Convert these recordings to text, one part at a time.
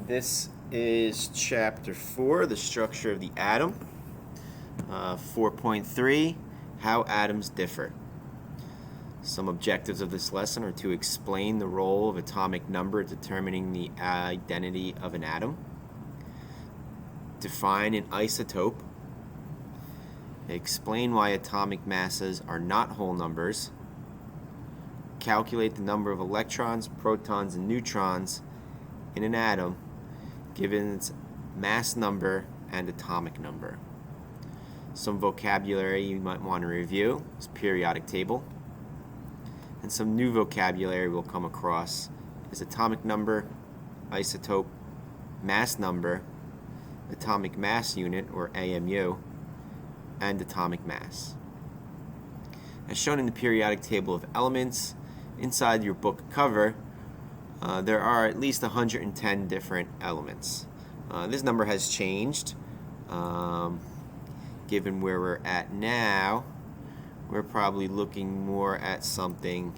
This is Chapter 4, the structure of the atom. 4.3, how atoms differ. Some objectives of this lesson are to explain the role of atomic number determining the identity of an atom, define an isotope, explain why atomic masses are not whole numbers, calculate the number of electrons, protons, and neutrons in an atom given its mass number and atomic number. Some vocabulary you might want to review is periodic table, and some new vocabulary we'll come across is atomic number, isotope, mass number, atomic mass unit or AMU, and atomic mass. As shown in the periodic table of elements, inside your book cover, there are at least 110 different elements. This number has changed. Given where we're at now, we're probably looking more at something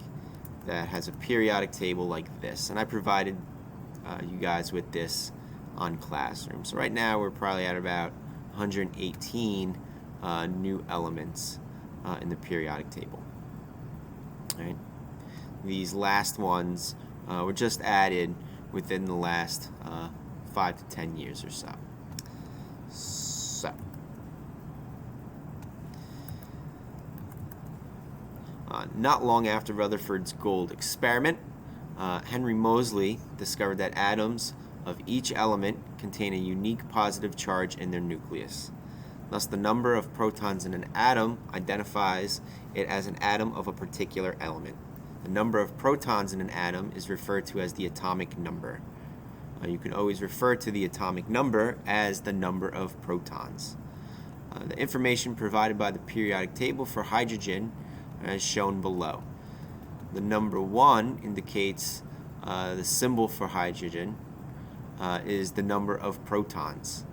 that has a periodic table like this. And I provided you guys with this on Classroom. So right now we're probably at about 118 new elements in the periodic table. All right. These last ones were just added within the last 5 to 10 years or so. Not long after Rutherford's gold experiment, Henry Moseley discovered that atoms of each element contain a unique positive charge in their nucleus. Thus, the number of protons in an atom identifies it as an atom of a particular element. The number of protons in an atom is referred to as the atomic number. You can always refer to the atomic number as the number of protons. The information provided by the periodic table for hydrogen is shown below. The number 1 indicates the symbol for hydrogen is the number of protons,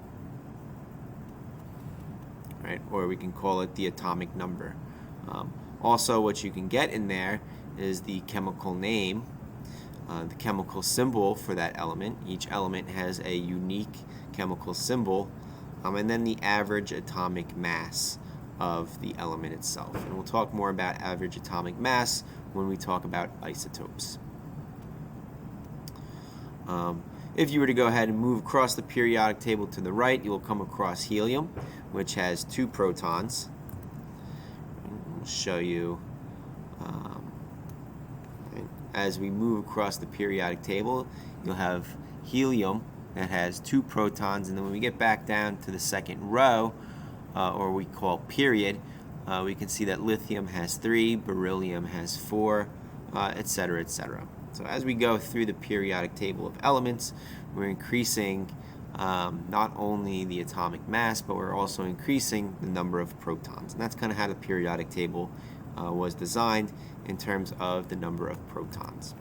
right? Or we can call it the atomic number. Also, what you can get in there is the chemical name, the chemical symbol for that element. Each element has a unique chemical symbol, and then the average atomic mass of the element itself. And we'll talk more about average atomic mass when we talk about isotopes. If you were to go ahead and move across the periodic table to the right, you will come across helium, which has 2 protons. We'll show you as we move across the periodic table, you'll have helium that has 2 protons, and then when we get back down to the second row, or we call period, we can see that lithium has 3, beryllium has 4, etc., etc. So as we go through the periodic table of elements, we're increasing not only the atomic mass, but we're also increasing the number of protons. And that's kind of how the periodic table was designed in terms of the number of protons.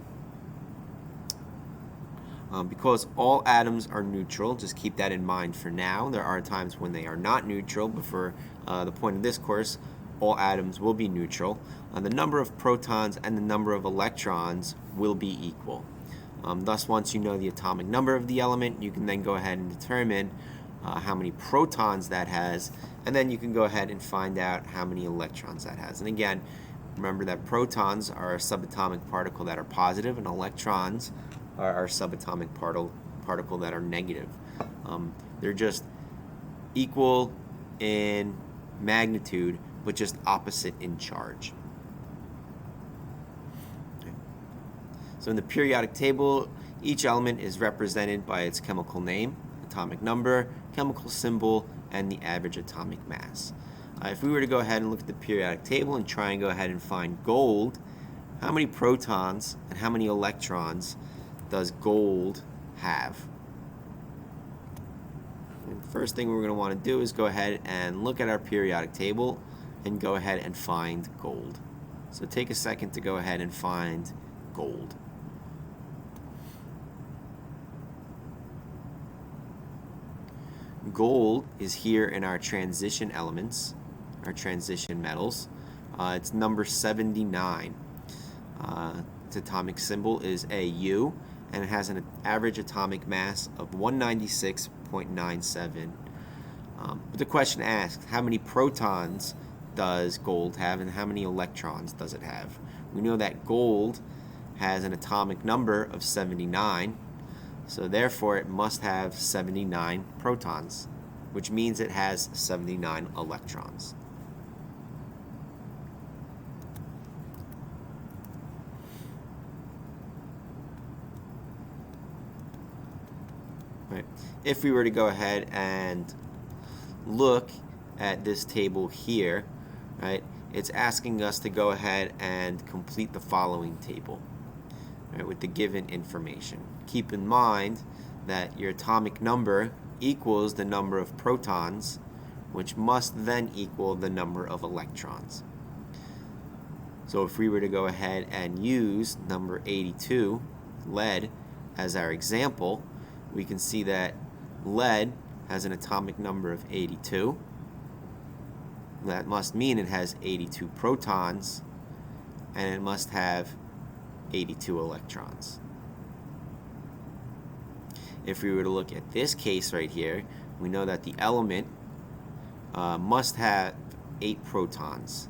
Because all atoms are neutral, just keep that in mind for now. There are times when they are not neutral, but for the point of this course, all atoms will be neutral. The number of protons and the number of electrons will be equal. Thus, once you know the atomic number of the element, you can then go ahead and determine how many protons that has, and then you can go ahead and find out how many electrons that has. And again, remember that protons are a subatomic particle that are positive, and electrons are subatomic particle that are negative. They're just equal in magnitude, but just opposite in charge. Okay. So in the periodic table, each element is represented by its chemical name, atomic number, chemical symbol, and the average atomic mass. If we were to go ahead and look at the periodic table and try and go ahead and find gold, how many protons and how many electrons does gold have? And the first thing we're going to want to do is go ahead and look at our periodic table and go ahead and find gold. So take a second to go ahead and find gold. Gold is here in our transition elements, our transition metals. It's number 79. Its atomic symbol is AU, and it has an average atomic mass of 196.97. But the question asks, how many protons does gold have and how many electrons does it have? We know that gold has an atomic number of 79, so therefore it must have 79 protons, which means it has 79 electrons. Right. If we were to go ahead and look at this table here, right, it's asking us to go ahead and complete the following table, right, with the given information. Keep in mind that your atomic number equals the number of protons, which must then equal the number of electrons. So if we were to go ahead and use number 82, lead, as our example, we can see that lead has an atomic number of 82. That must mean it has 82 protons, and it must have 82 electrons. If we were to look at this case right here, we know that the element must have 8 protons.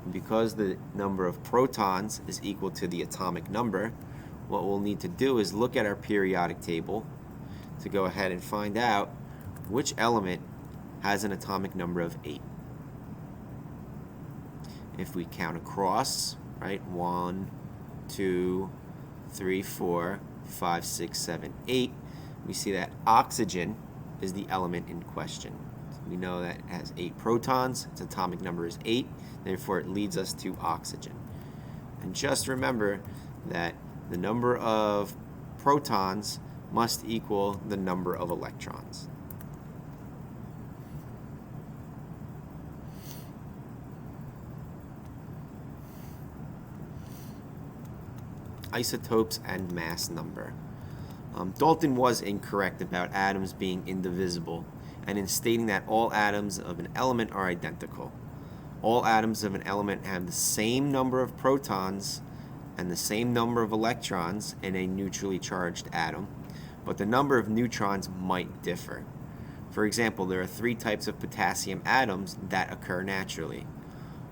And because the number of protons is equal to the atomic number, what we'll need to do is look at our periodic table to go ahead and find out which element has an atomic number of 8. If we count across, right, 1, 2, 3, 4, 5, 6, 7, 8, we see that oxygen is the element in question. We know that it has 8 protons, its atomic number is 8, therefore it leads us to oxygen. And just remember that the number of protons must equal the number of electrons. Isotopes and mass number. Dalton was incorrect about atoms being indivisible, and in stating that all atoms of an element are identical. All atoms of an element have the same number of protons and the same number of electrons in a neutrally charged atom, but the number of neutrons might differ. For example, there are 3 types of potassium atoms that occur naturally.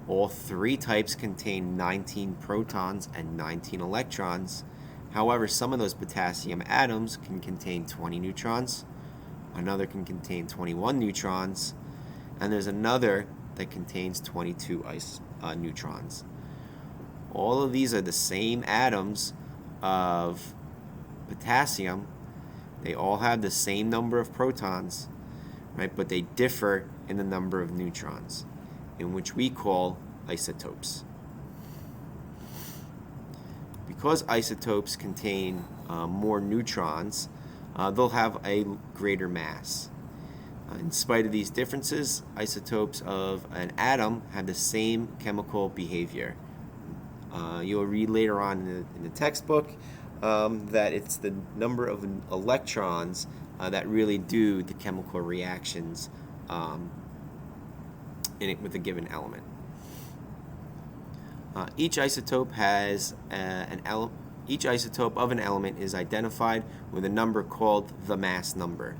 All 3 types contain 19 protons and 19 electrons. However, some of those potassium atoms can contain 20 neutrons, another can contain 21 neutrons, and there's another that contains 22 neutrons. All of these are the same atoms of potassium. They all have the same number of protons, right? But they differ in the number of neutrons, in which we call isotopes. Because isotopes contain more neutrons, they'll have a greater mass. In spite of these differences, isotopes of an atom have the same chemical behavior. You'll read later on in the textbook that it's the number of electrons that really do the chemical reactions in it with a given element. Each isotope has each isotope of an element is identified with a number called the mass number.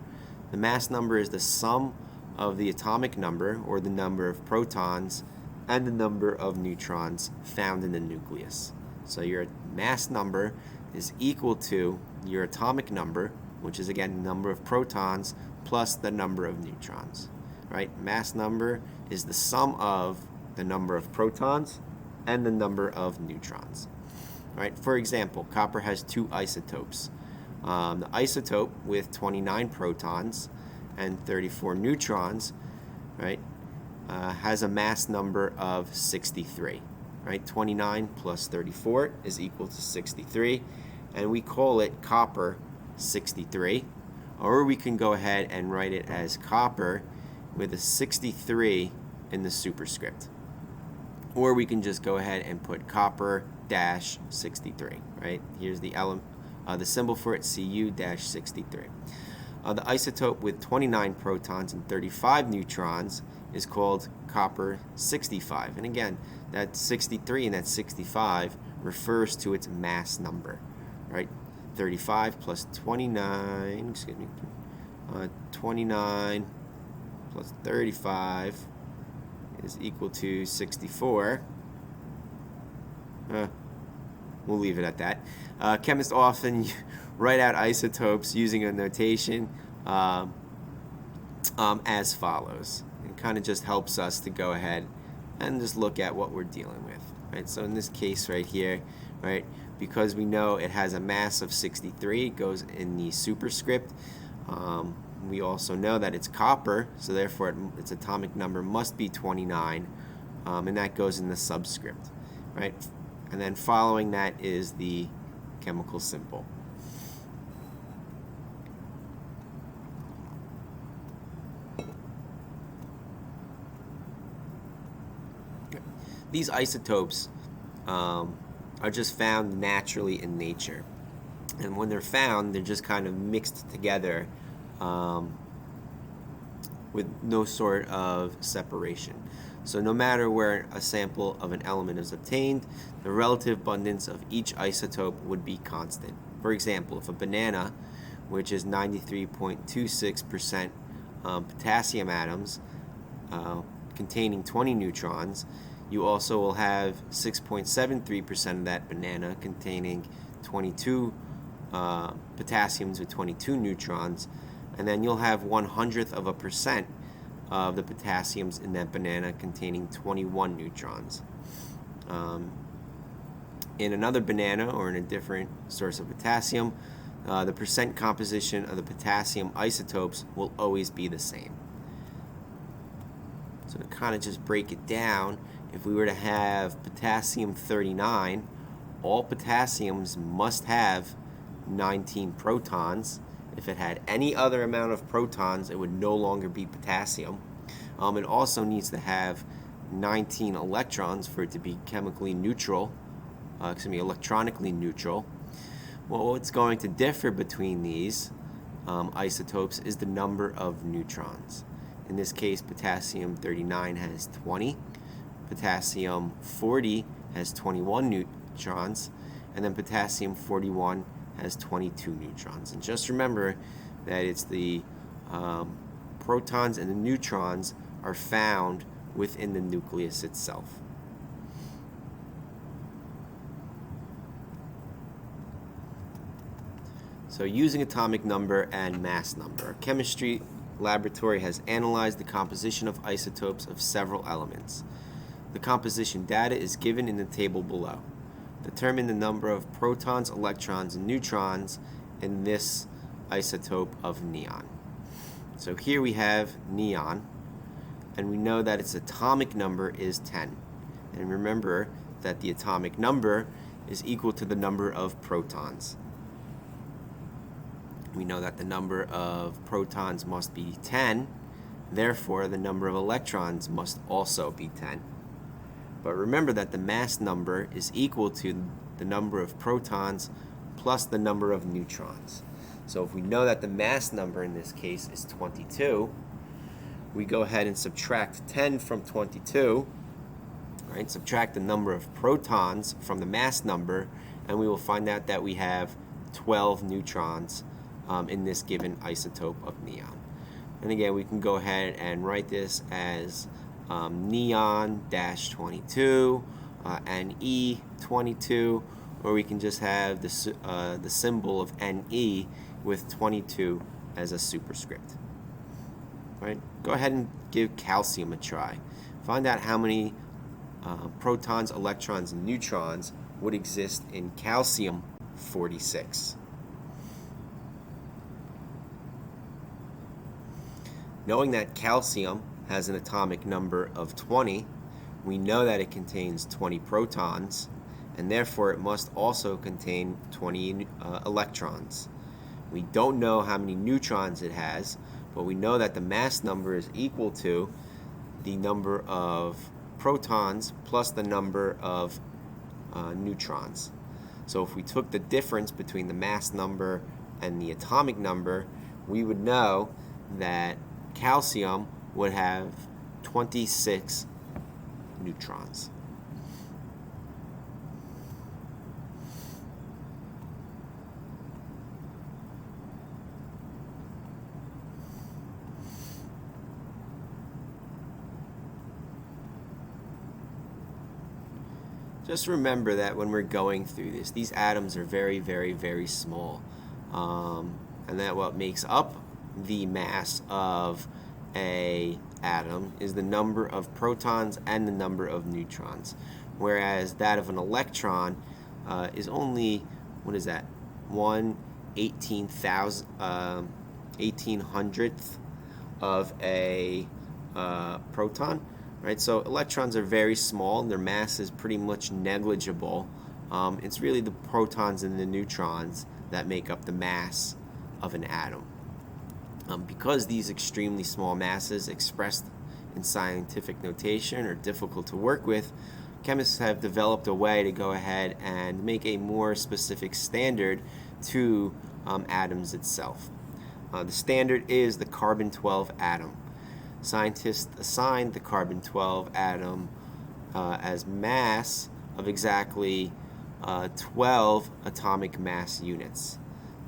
The mass number is the sum of the atomic number, or the number of protons, and the number of neutrons found in the nucleus. So your mass number is equal to your atomic number, which is again the number of protons plus the number of neutrons. Right? Mass number is the sum of the number of protons and the number of neutrons. Right? For example, copper has 2 isotopes. The isotope with 29 protons and 34 neutrons, right, has a mass number of 63. Right? 29 plus 34 is equal to 63, and we call it copper 63. Or we can go ahead and write it as copper with a 63 in the superscript. Or we can just go ahead and put copper dash 63, right? Here's the symbol for it, Cu-63. The isotope with 29 protons and 35 neutrons is called copper 65. And again, that 63 and that 65 refers to its mass number, right? 35 plus 29, 29 plus 35 is equal to 64. We'll leave it at that. Chemists often write out isotopes using a notation as follows. It kind of just helps us to go ahead and just look at what we're dealing with. Right? So in this case right here, right, because we know it has a mass of 63, it goes in the superscript. We also know that it's copper, so therefore its atomic number must be 29, and that goes in the subscript, right? And then following that is the chemical symbol. These isotopes are just found naturally in nature. And when they're found, they're just kind of mixed together with no sort of separation. So no matter where a sample of an element is obtained, the relative abundance of each isotope would be constant. For example, if a banana, which is 93.26% potassium atoms containing 20 neutrons, you also will have 6.73% of that banana containing 22 potassiums with 22 neutrons, and then you'll have 0.01% of the potassiums in that banana containing 21 neutrons. In another banana or in a different source of potassium, the percent composition of the potassium isotopes will always be the same. So to kind of just break it down, if we were to have potassium 39, all potassiums must have 19 protons. If it had any other amount of protons, it would no longer be potassium. It also needs to have 19 electrons for it to be chemically neutral, electronically neutral. Well, what's going to differ between these isotopes is the number of neutrons. In this case, potassium 39 has 20, potassium 40 has 21 neutrons, and then potassium 41 has 22 neutrons. And just remember that it's the protons and the neutrons are found within the nucleus itself. So using atomic number and mass number, a chemistry laboratory has analyzed the composition of isotopes of several elements. The composition data is given in the table below. Determine the number of protons, electrons, and neutrons in this isotope of neon. So here we have neon, and we know that its atomic number is 10. And remember that the atomic number is equal to the number of protons. We know that the number of protons must be 10, therefore the number of electrons must also be 10. But remember that the mass number is equal to the number of protons plus the number of neutrons. So if we know that the mass number in this case is 22, we go ahead and subtract 10 from 22, right? Subtract the number of protons from the mass number, and we will find out that we have 12 neutrons in this given isotope of neon. And again, we can go ahead and write this as neon-22 Ne22, or we can just have the symbol of Ne with 22 as a superscript. Right? Go ahead and give calcium a try. Find out how many protons, electrons, and neutrons would exist in calcium 46. Knowing that calcium has an atomic number of 20, we know that it contains 20 protons, and therefore it must also contain 20 electrons. We don't know how many neutrons it has, but we know that the mass number is equal to the number of protons plus the number of neutrons. So if we took the difference between the mass number and the atomic number, we would know that calcium would have 26 neutrons. just remember that when we're going through this, these atoms are very, very, very small. And that what makes up the mass of a atom is the number of protons and the number of neutrons, whereas that of an electron is only, what is that, 1/1800th of a proton, right? So electrons are very small, and their mass is pretty much negligible. It's really the protons and the neutrons that make up the mass of an atom. Because these extremely small masses expressed in scientific notation are difficult to work with, chemists have developed a way to go ahead and make a more specific standard to atoms itself. The standard is the carbon-12 atom. Scientists assigned the carbon-12 atom as mass of exactly 12 atomic mass units.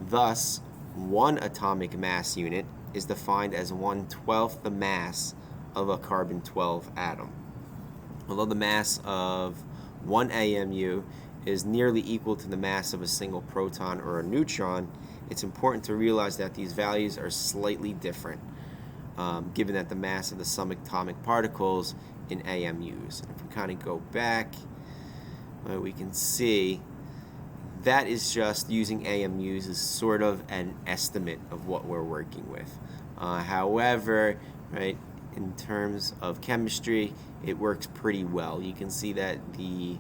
Thus, one atomic mass unit is defined as 1/12 the mass of a carbon-12 atom. Although the mass of one AMU is nearly equal to the mass of a single proton or a neutron, it's important to realize that these values are slightly different, given that the mass of the subatomic particles in AMUs. And if we kind of go back, we can see that is just using AMUs as sort of an estimate of what we're working with. However, right, in terms of chemistry, it works pretty well. You can see that the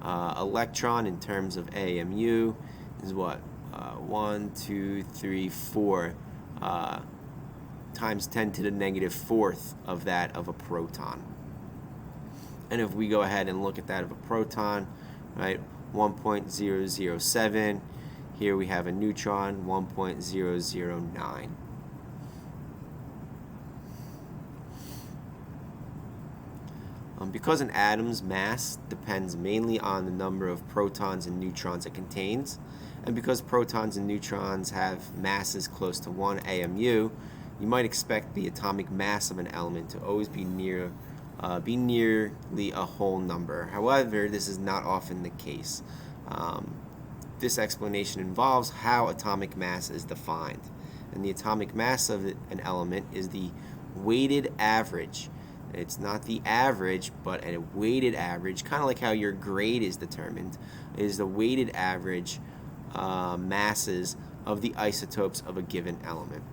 electron in terms of AMU is what? 1, 2, 3, 4 times 10 to the negative fourth of that of a proton. And if we go ahead and look at that of a proton, right, 1.007. Here we have a neutron, 1.009. Because an atom's mass depends mainly on the number of protons and neutrons it contains, and because protons and neutrons have masses close to 1 AMU, you might expect the atomic mass of an element to always be nearly a whole number. However, this is not often the case. This explanation involves how atomic mass is defined. And the atomic mass of an element is the weighted average. It's not the average, but a weighted average, kind of like how your grade is determined, is the weighted average masses of the isotopes of a given element.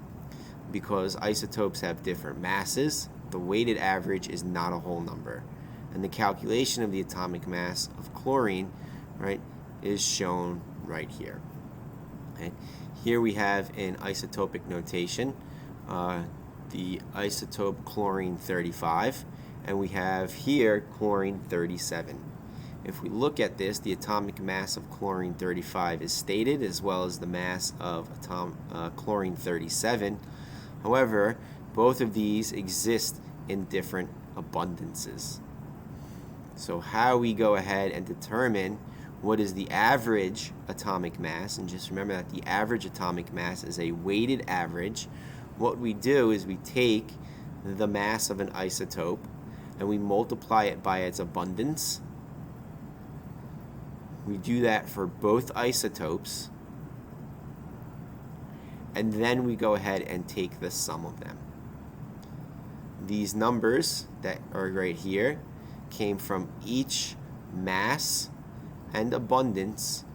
Because isotopes have different masses, the weighted average is not a whole number. And the calculation of the atomic mass of chlorine, right, is shown right here. Okay. Here we have in isotopic notation the isotope chlorine 35, and we have here chlorine 37. If we look at this, the atomic mass of chlorine 35 is stated, as well as the mass of chlorine 37. However, both of these exist in different abundances. So how we go ahead and determine what is the average atomic mass, and just remember that the average atomic mass is a weighted average. What we do is we take the mass of an isotope and we multiply it by its abundance. We do that for both isotopes, and then we go ahead and take the sum of them. These numbers that are right here came from each mass and abundance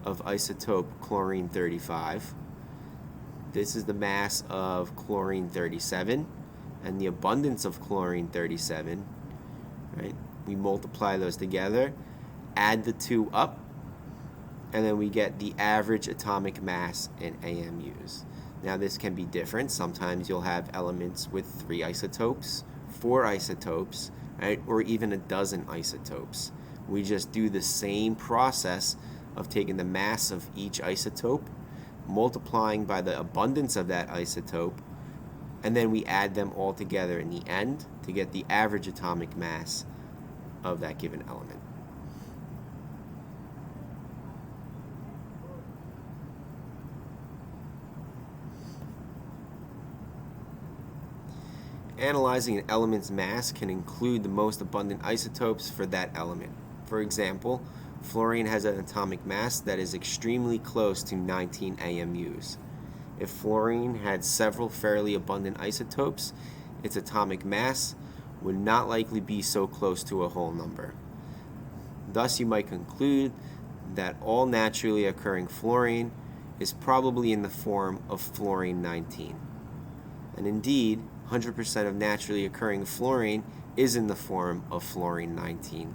of isotope chlorine 35. This is the mass of chlorine 37 and the abundance of chlorine 37, right? We multiply those together, add the two up, and then we get the average atomic mass in AMUs. Now this can be different. Sometimes you'll have elements with 3 isotopes, 4 isotopes, right? Or even a dozen isotopes. We just do the same process of taking the mass of each isotope, multiplying by the abundance of that isotope, and then we add them all together in the end to get the average atomic mass of that given element. Analyzing an element's mass can include the most abundant isotopes for that element. For example, fluorine has an atomic mass that is extremely close to 19 AMUs. If fluorine had several fairly abundant isotopes, its atomic mass would not likely be so close to a whole number. Thus, you might conclude that all naturally occurring fluorine is probably in the form of fluorine-19. And indeed, 100% of naturally occurring fluorine is in the form of fluorine-19.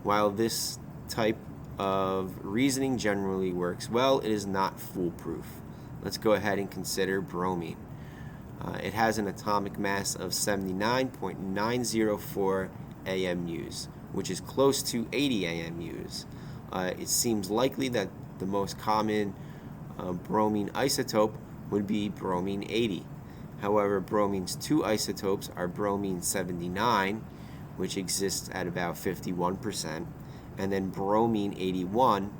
While this type of reasoning generally works well, it is not foolproof. Let's go ahead and consider bromine. It has an atomic mass of 79.904 AMUs, which is close to 80 AMUs. It seems likely that the most common bromine isotope would be bromine 80. However, bromine's two isotopes are bromine 79, which exists at about 51%, and then bromine 81,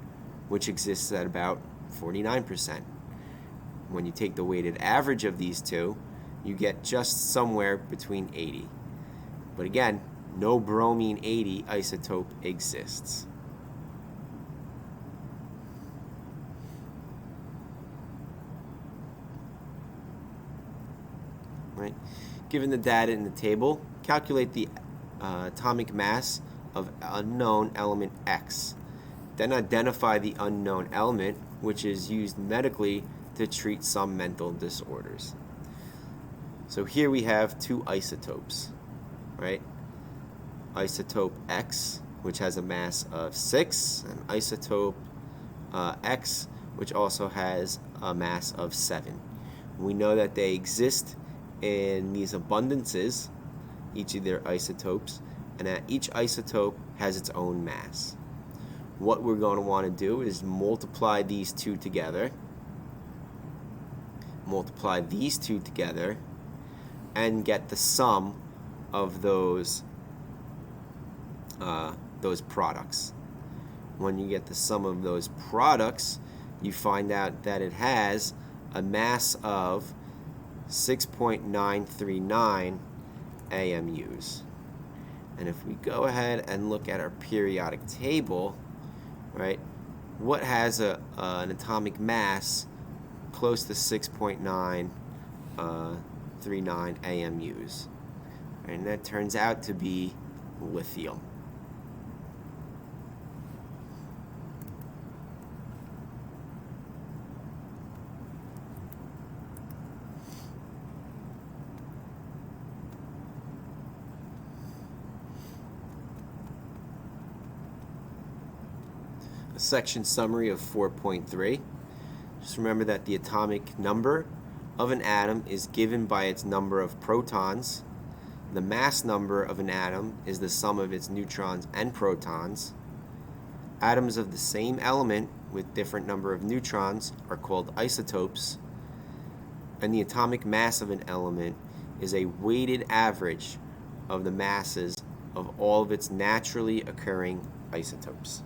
which exists at about 49%. When you take the weighted average of these two, you get just somewhere between 80. But again, no bromine 80 isotope exists. Right? Given the data in the table, calculate the atomic mass of unknown element X. Then identify the unknown element, which is used medically to treat some mental disorders. So here we have two isotopes, right? Isotope X, which has a mass of 6, and isotope X, which also has a mass of 7. We know that they exist in these abundances, each of their isotopes, and that each isotope has its own mass. What we're going to want to do is multiply these two together, and get the sum of those products. When you get the sum of those products, you find out that it has a mass of 6.939 AMUs. And if we go ahead and look at our periodic table, right, what has an atomic mass close to 6.939 AMUs? And that turns out to be lithium. Section summary of 4.3. Just remember that the atomic number of an atom is given by its number of protons. The mass number of an atom is the sum of its neutrons and protons. Atoms of the same element with different number of neutrons are called isotopes. And the atomic mass of an element is a weighted average of the masses of all of its naturally occurring isotopes.